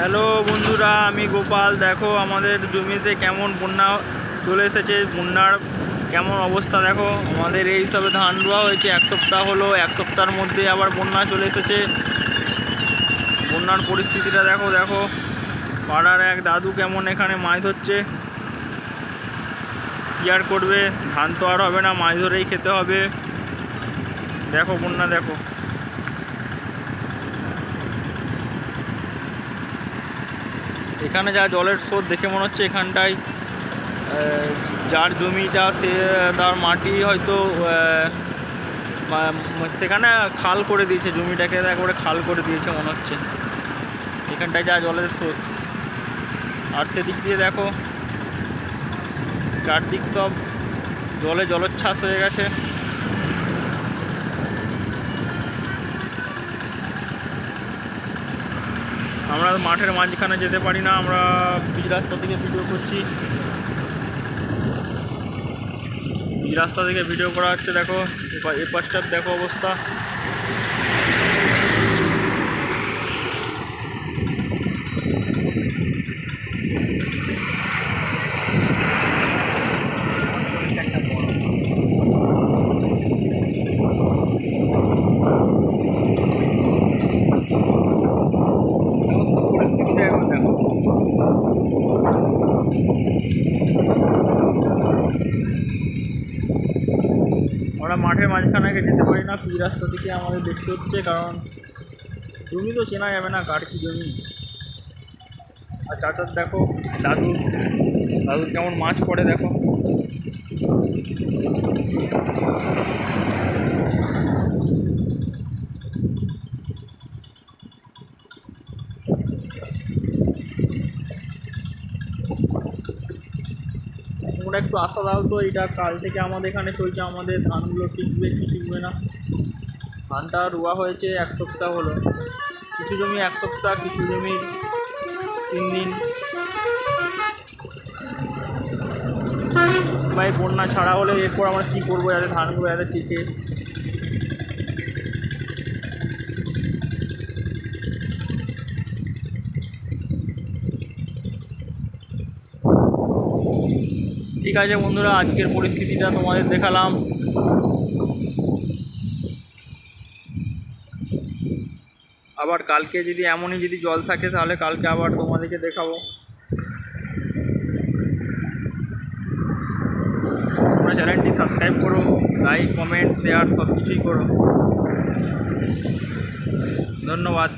Hello বন্ধুরা, আমি গোপাল। দেখো আমাদের জমিতে কেমন বন্যা চলে এসেছে, বন্যার কেমন অবস্থা দেখো। আমাদের এই সবে ধান রোয়া হয়েছে, এক সপ্তাহ হলো, এক সপ্তাহের মধ্যে আবার বন্যা চলে এসেছে। বন্যার পরিস্থিতিটা দেখো দেখো। পাড়ার এক দাদু কেমন এখানে মাছ ধরছে। কি আর করবে, ধান তো আর হবে না, মাছ ধরেই খেতে হবে। দেখো বন্যা দেখো। এখানে যা জলের স্রোত দেখে মনে হচ্ছে এখানটায় যার জমিটা সে তার মাটি হয়তো সেখানে খাল করে দিয়েছে, জমিটাকে একবারে খাল করে দিয়েছে মনে হচ্ছে। এখানটায় যা জলের স্রোত, আর সেদিক দিয়ে দেখো চারদিক সব জলে জলোচ্ছ্বাস হয়ে গেছে। আমরা মাঠের মাঝখানে যেতে পারি না, আমরা পিচ রাস্তা থেকে ভিডিও করছি। পিচ রাস্তা থেকে ভিডিও করা হচ্ছে। দেখো এ পাশটার দেখো অবস্থা। পরিস্থিতিটা এখন দেখো। আমরা মাঠের মাঝখানে যেতে পারি না, পিচ রাস্তা থেকে আমাদের দেখতে হচ্ছে, কারণ জমি তো চেনা যাবে না কার কি জমি। আর চাচার দেখো, দাদু দাদুর কেমন মাছ পড়ে দেখো। তোমরা একটু আশা দাও তো, এটা কাল থেকে আমাদের এখানে চলছে, আমাদের ধানগুলো টিকবে কি টিকবে না। ধানটা রোয়া হয়েছে এক সপ্তাহ হলো, কিছু জমি এক সপ্তাহ, কিছু জমি 3 দিন। ভাই বন্যা ছাড়া হলে এরপর আমরা কী করবো যাতে ধানগুলো যাতে টিকে। ঠিক আছে বন্ধুরা, আজকের পরিস্থিতিটা তোমাদের দেখালাম। আবার কালকে যদি এমনই যদি জল থাকে তাহলে কালকে আবার তোমাদেরকে দেখাবো। তোমরা চ্যানেলটি সাবস্ক্রাইব করো, লাইক কমেন্ট শেয়ার সব কিছুই করো। ধন্যবাদ।